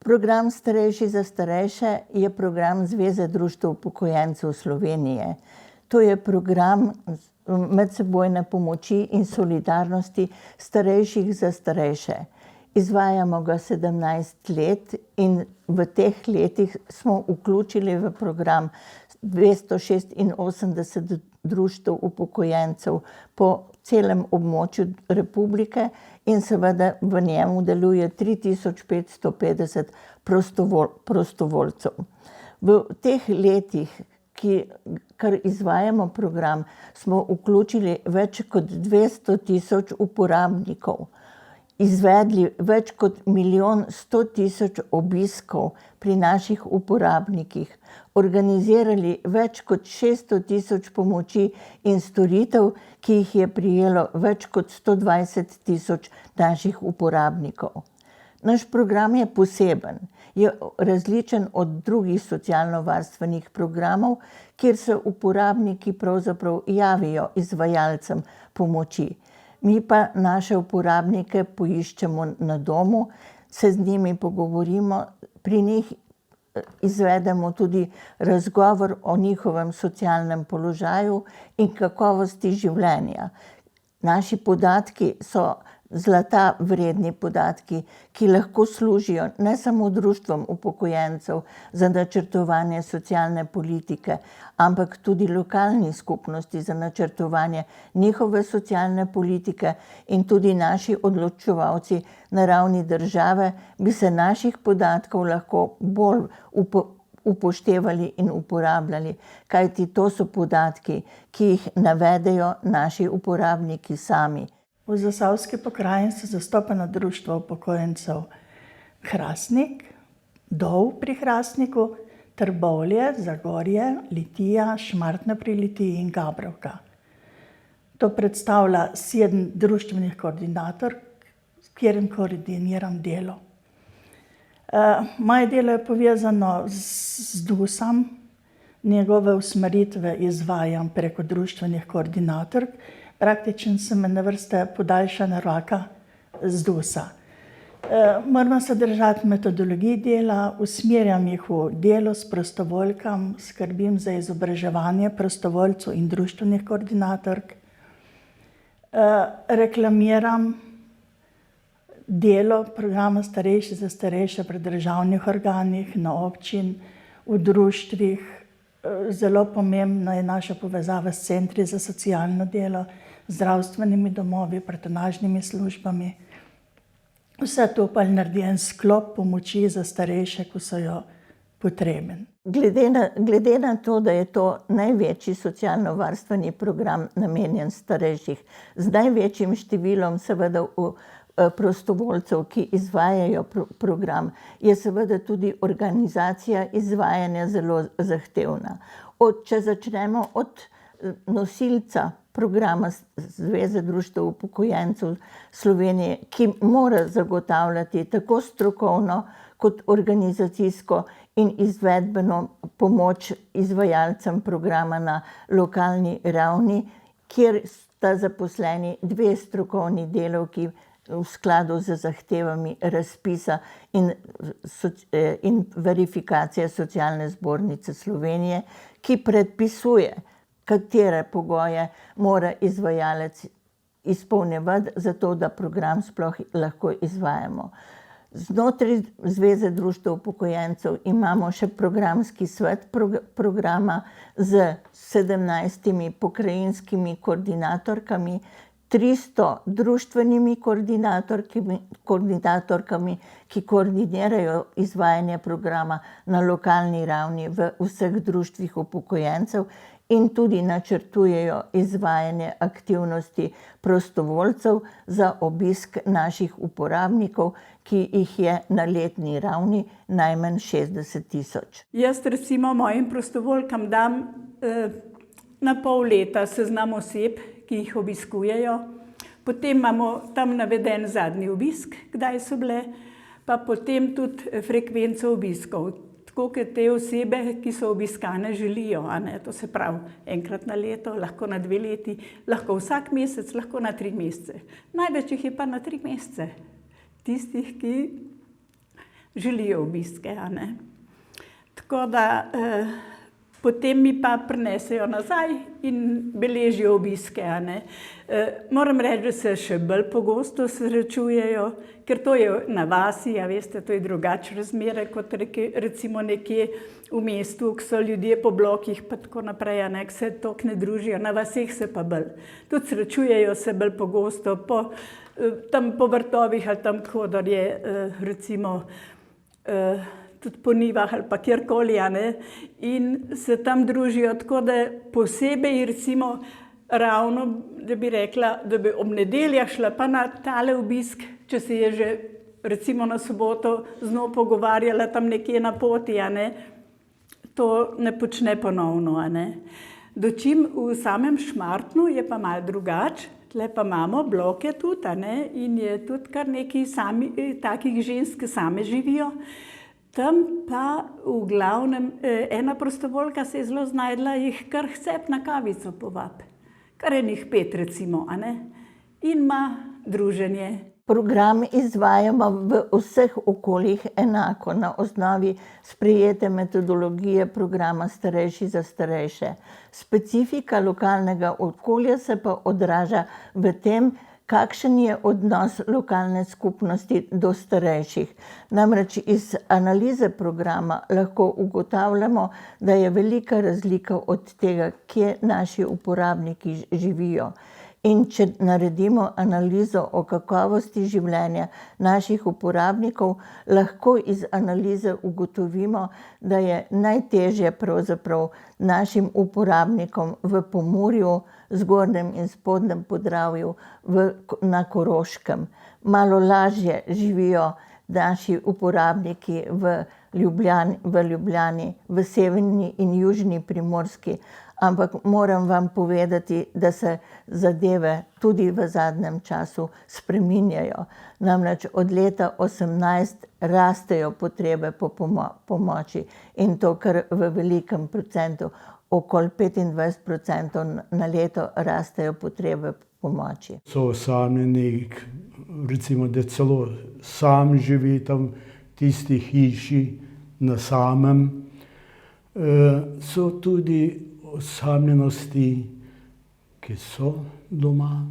Program Starejši za starejše je program Zveze društev upokojencev Slovenije. To je program medsebojne pomoči in solidarnosti starejših za starejše. Izvajamo ga 17 let in v teh letih smo vključili v program 286 društev upokojencev po celem območju republike in seveda v njemu deluje 3550 prostovoljcev. V teh letih, kar izvajamo program, smo vključili več kot 200 000 uporabnikov, izvedli več kot 1 100 000 obiskov pri naših uporabnikih, organizirali več kot 600 000 pomoči in storitev, ki jih je prejelo več kot 120 000 naših uporabnikov. Naš program je poseben, je različen od drugih socialno-varstvenih programov, kjer se uporabniki pravzaprav javijo izvajalcem pomoči. Mi pa naše uporabnike poiščemo na domu, se z njimi pogovorimo, pri njih izvedemo tudi razgovor o njihovem socialnem položaju in kakovosti življenja. Naši podatki so zlata vredni podatki, ki lahko služijo ne samo društvom upokojencev za načrtovanje socialne politike, ampak tudi lokalni skupnosti za načrtovanje njihove socialne politike in tudi naši odločevalci na ravni države bi se naših podatkov lahko bolj upoštevali in uporabljali, kajti to so podatki, ki jih navedejo naši uporabniki sami. V Zasavski pokrajini so zastopana društva upokojencev Hrastnik, Dol pri Hrastniku, Trbovlje, Zagorje, Litija, Šmartno pri Litiji in Gabrovka. To predstavlja 7 društvenih koordinatork, s katerim koordiniram delo. Moje delo je povezano z DUS-om, njegove usmeritve izvajam preko društvenih koordinatork. Praktično sem na vrste podaljšana roka z DUS-a. Moramo se držati metodologij dela, usmerjam jih v delo s prostovoljkami, skrbim za izobraževanje prostovoljcev in društvenih koordinatork. Reklamiram delo programa Starejši za starejše pri državnih organih, na občin, v društvih. Zelo pomembna je naša povezava s centri za socialno delo, zdravstvenimi domovi, patronažnimi službami. Vse to pa naredi en sklop pomoči za starejše, ko so jo potrebni. Glede na to, da je to največji socialno-varstveni program namenjen starejših, z največjim številom seveda prostovoljcev, ki izvajajo program, je seveda tudi organizacija izvajanja zelo zahtevna. Če začnemo od nosilca programa Zveze društev upokojencev Slovenije, ki mora zagotavljati tako strokovno kot organizacijsko in izvedbeno pomoč izvajalcem programa na lokalni ravni, kjer sta zaposleni 2 strokovni delavki v skladu z zahtevami razpisa in verifikacije Socialne zbornice Slovenije, ki predpisuje, katere pogoje mora izvajalec izpolnjevati, zato da program sploh lahko izvajamo. Znotraj Zveze društev upokojencev imamo še programski svet programa z 17 pokrajinskimi koordinatorkami, 300 društvenimi koordinatorkami, ki koordinirajo izvajanje programa na lokalni ravni v vseh društvih upokojencev in tudi načrtujejo izvajanje aktivnosti prostovoljcev za obisk naših uporabnikov, ki jih je na letni ravni najmanj 60 000. Jaz recimo mojim prostovoljkam dam na pol leta seznam oseb, ki jih obiskujejo. Potem imamo tam naveden zadnji obisk, kdaj so bile, pa potem tudi frekvenco obiskov. Tako kot te osebe, ki so obiskane, želijo. To se pravi, enkrat na leto, lahko na 2 leti, lahko vsak mesec, lahko na 3 mesece. Največ jih je pa na 3 mesece. Tistih, ki želijo obiske. A ne. Tako da potem mi pa prinesejo nazaj in beležijo obiske. A ne. Moram reči, da se še bolj pogosto srečujejo, ker to je na vasi, a veste, to je drugače razmere kot recimo nekje v mestu, ko so ljudje po blokih pa tako naprej, a ne, ko se toliko ne družijo, na vaseh se pa bolj. Tudi srečujejo se bolj pogosto tam po vrtovih ali tam, kodor je recimo tudi po nivah ali pa kjerkoli, a ne, in se tam družijo, tako da posebej recimo ravno, da bi rekla, da bi ob nedeljah šla pa na tale obisk, če se je že recimo na soboto z njo pogovarjala tam nekje na poti, a ne, to ne počne ponovno, a ne. Dočim v samem Šmartnu je pa malo drugače, tle pa imamo bloke tudi, a ne, in je tudi kar nekaj takih žensk, ki same živijo. Tam pa v glavnem ena prostovoljka se je zelo znajdla, jih kar k sebi na kavico povabi. Kar enih 5 recimo, a ne, in ima druženje. Program izvajamo v vseh okoljih enako, na osnovi sprejete metodologije programa Starejši za starejše. Specifika lokalnega okolja se pa odraža v tem, kakšen je odnos lokalne skupnosti do starejših. Namreč iz analize programa lahko ugotavljamo, da je velika razlika od tega, kje naši uporabniki živijo. In če naredimo analizo o kakovosti življenja naših uporabnikov, lahko iz analize ugotovimo, da je najtežje pravzaprav našim uporabnikom v Pomurju, Zgornjem in Spodnjem Podravju, na Koroškem. Malo lažje živijo naši uporabniki v Ljubljani, v severni in južni Primorski. Ampak moram vam povedati, da se zadeve tudi v zadnjem času spreminjajo. Namreč od leta 2018 rastejo potrebe po pomoči in to kar v velikem procentu. Okoli 25% na leto rastejo potrebe po pomoči. So osamljeni, recimo, da celo sam živi tam v tisti hiši na samem. So tudi osamljenosti, ki so doma,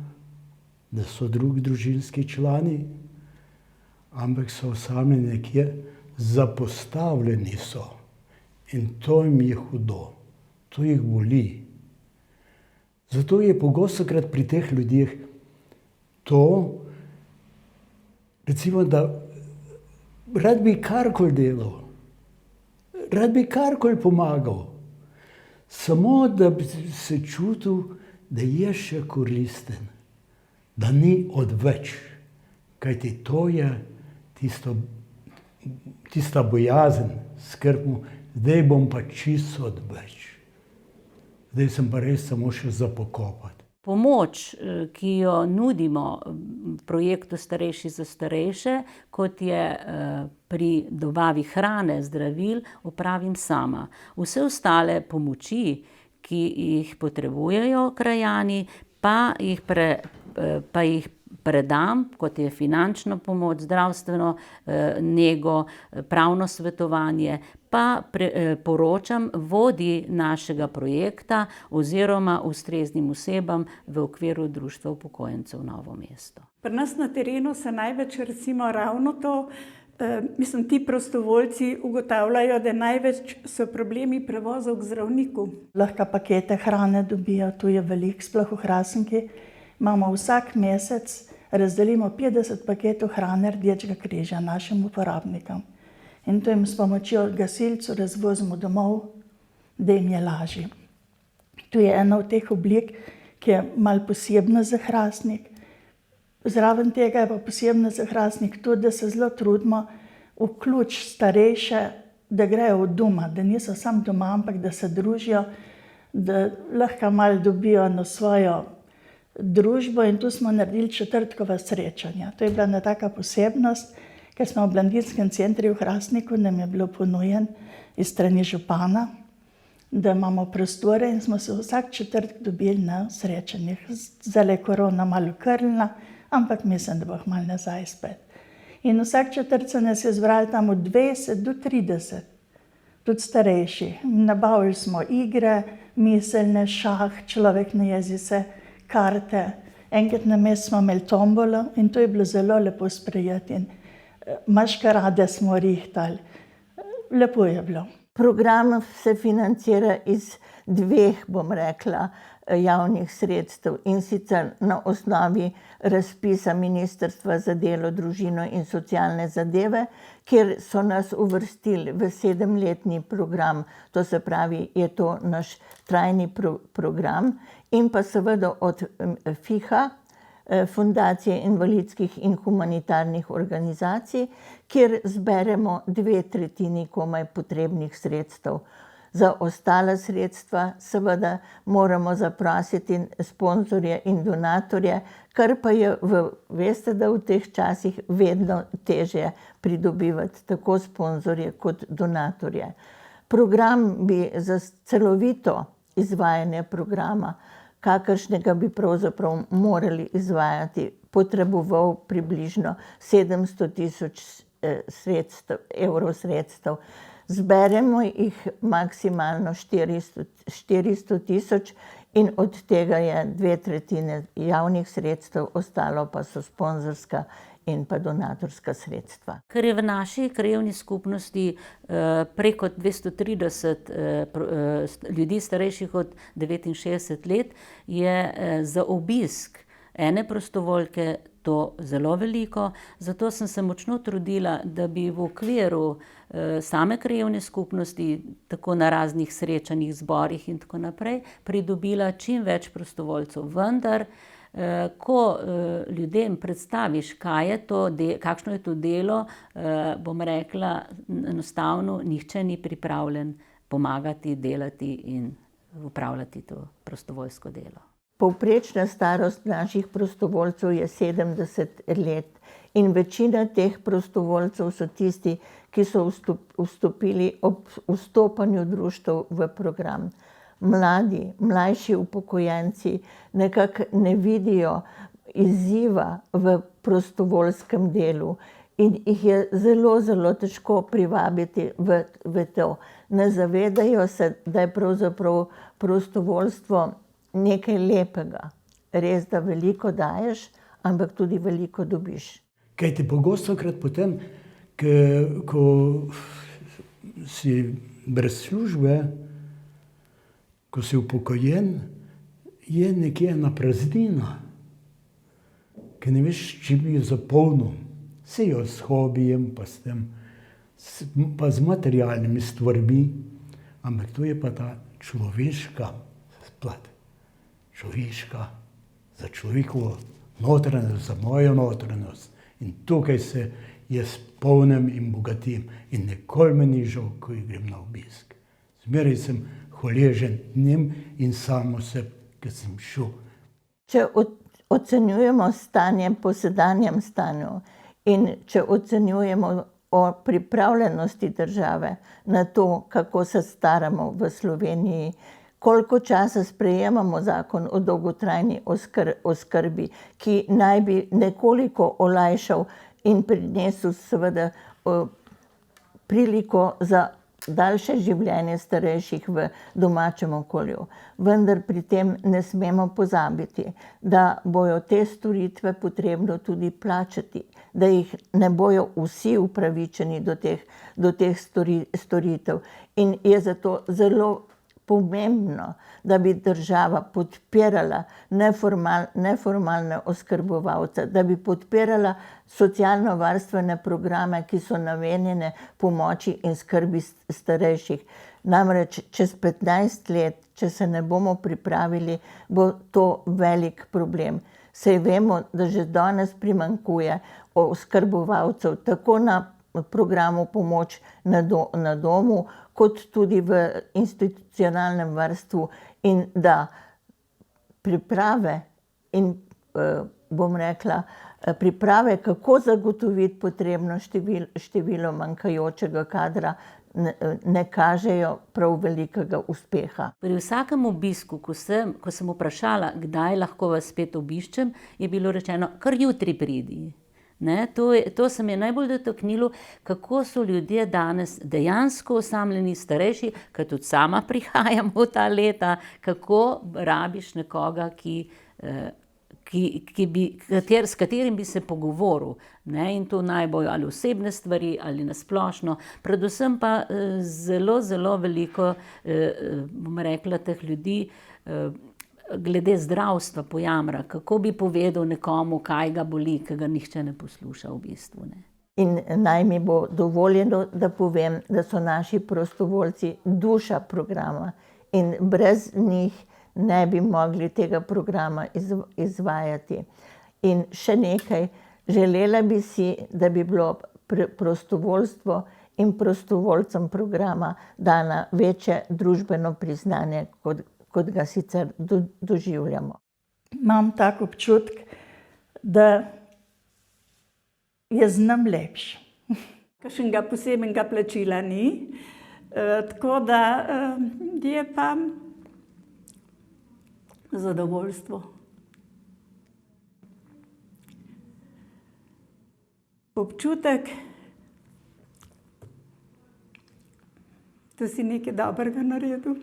da so drugi družinski člani, ampak so osamljeni nekje, zapostavljeni so. In to jim je hudo, to jih boli. Zato je pogostokrat pri teh ljudeh to, recimo, da rad bi karkoli delal, rad bi karkoli pomagal, samo da bi se čutil, da je še koristen, da ni odveč. Kajti to je tista bojazen, skrb mu, zdaj bom pa čisto odveč. Zdaj sem pa res samo še za pokopati. Pomoč, ki jo nudimo v projektu Starejši za starejše, kot je pri dobavi hrane, zdravil, opravim sama. Vse ostale pomoči, ki jih potrebujejo krajani, pa jih predam, kot je finančno pomoč, zdravstveno nego, pravno svetovanje, pa poročam vodji našega projekta oziroma ustreznim osebam v okviru Društva upokojencev Novo mesto. Pri nas na terenu se največ recimo ravno to, ti prostovoljci ugotavljajo, da največ so problemi prevozov k zdravniku. Lahko pakete hrane dobijo, tu je veliko, sploh v Hrasenki. Imamo vsak mesec, razdelimo 50 paketov hrane Rdečega križa našim uporabnikom. In to jim s pomočjo gasilcev razvozimo domov, da jim je lažje. Tu je ena od teh oblik, ki je malo posebna za Hrastnik. Zraven tega je pa posebna za Hrastnik tudi, da se zelo trudimo vključiti starejše, da grejo od doma, da niso samo doma, ampak da se družijo, da lahko malo dobijo na svojo družbo. In tu smo naredili četrtkova srečanja. To je bila ena taka posebnost, ker smo v Mladinskem centru v Hrastniku, nam je bilo ponujen iz strani župana, da imamo prostore in smo se vsak četrtek dobili na srečanjih. Zdaj je korona malo okrnila, ampak mislim, da bo malo nazaj spet. In vsak četrt se nas je zbralo tam od 20 do 30, tudi starejši. Nabavili smo igre, miselne, šah, človek na jezice, karte. Enkrat na mesec smo imeli tombolo in to je bilo zelo lepo sprejeti. In maškarade smo rihtali. Lepo je bilo. Program se financira iz dveh, bom rekla, javnih sredstev, in sicer na osnovi razpisa Ministrstva za delo, družino in socialne zadeve, kjer so nas uvrstili v 7-letni program, to se pravi, je to naš trajni program, in pa seveda od FIHA, Fundacije invalidskih in humanitarnih organizacij, kjer zberemo 2/3 komaj potrebnih sredstev. Za ostala sredstva seveda moramo zaprositi sponzorje in donatorje, kar pa je, veste, da v teh časih vedno težje pridobivati tako sponzorje kot donatorje. Program bi za celovito izvajanje programa, kakršnega bi pravzaprav morali izvajati, potreboval približno 700 000 evrov sredstev. Zberemo jih maksimalno 400 000 in od tega je 2/3 javnih sredstev, ostalo pa so sponzorska in pa donatorska sredstva. Ker je v naši krajevni skupnosti preko 230 ljudi starejših od 69 let, je za obisk ene prostovoljke to zelo veliko, zato sem se močno trudila, da bi v okviru same krajevne skupnosti, tako na raznih srečanjih, zborih in tako naprej, pridobila čim več prostovoljcev. Vendar, ko ljudem predstaviš, kakšno je to delo, bom rekla, enostavno nihče ni pripravljen pomagati, delati in upravljati to prostovoljsko delo. Povprečna starost naših prostovoljcev je 70 let in večina teh prostovoljcev so tisti, ki so vstopili ob vstopanju društev v program. Mlajši upokojenci nekako ne vidijo izziva v prostovoljskem delu in jih je zelo, zelo težko privabiti v to. Ne zavedajo se, da je pravzaprav prostovoljstvo nekaj lepega. Res, da veliko daješ, ampak tudi veliko dobiš. Kajti pogostokrat potem, ko si brez službe, ko si upokojen, je nekje ena praznina, ki ne veš, če bi jo zapolnil. Se jo s hobijem, pa s tem, pa z materialnimi stvarmi, ampak to je pa ta človeška plat. Človeška, za človekovo notranjost, za mojo notranjost. In tukaj se jaz polnim in bogatim in nikoli me ni žal, ko grem na obisk. Zmeraj sem hvaležen njim in samo sebi, ki sem šel. Če ocenjujemo stanje po sedanjem stanju in če ocenjujemo o pripravljenosti države na to, kako se staramo v Sloveniji, koliko časa sprejemamo zakon o dolgotrajni oskrbi, ki naj bi nekoliko olajšal in prinesel seveda priliko za daljše življenje starejših v domačem okolju. Vendar pri tem ne smemo pozabiti, da bojo te storitve potrebno tudi plačati, da jih ne bojo vsi upravičeni do teh storitev. In je zato zelo pomembno, da bi država podpirala neformalne oskrbovalce, da bi podpirala socialno-varstvene programe, ki so namenjene pomoči in skrbi starejših. Namreč čez 15 let, če se ne bomo pripravili, bo to velik problem. Saj vemo, da že danes primanjkuje oskrbovalcev tako na programu pomoč na domu, kot tudi v institucionalnem varstvu, in da priprave in, bom rekla, priprave, kako zagotoviti potrebno število manjkajočega kadra, ne kažejo prav velikega uspeha. Pri vsakem obisku, ko sem vprašala, kdaj lahko vas spet obiščem, je bilo rečeno, kar jutri pridi. Ne, to se mi je najbolj dotaknilo, kako so ljudje danes dejansko osamljeni, starejši, ker tudi sama prihajam v ta leta, kako rabiš nekoga, s katerim bi se pogovoril. Ne, in to naj bojo ali osebne stvari ali nasplošno. Predvsem pa zelo, zelo veliko, bom rekla, teh ljudi glede zdravstva pojamra, kako bi povedal nekomu, kaj ga boli, ki ga nihče ne posluša v bistvu. Ne. In naj mi bo dovoljeno, da povem, da so naši prostovoljci duša programa in brez njih ne bi mogli tega programa izvajati. In še nekaj, želela bi si, da bi bilo prostovoljstvo in prostovoljcem programa dana večje družbeno priznanje, kot ga sicer doživljamo. Imam tak občutek, da je znam lepši. Kakšnega posebnega plačila ni, tako da je pa zadovoljstvo. Občutek, da si nekaj dobrega naredil.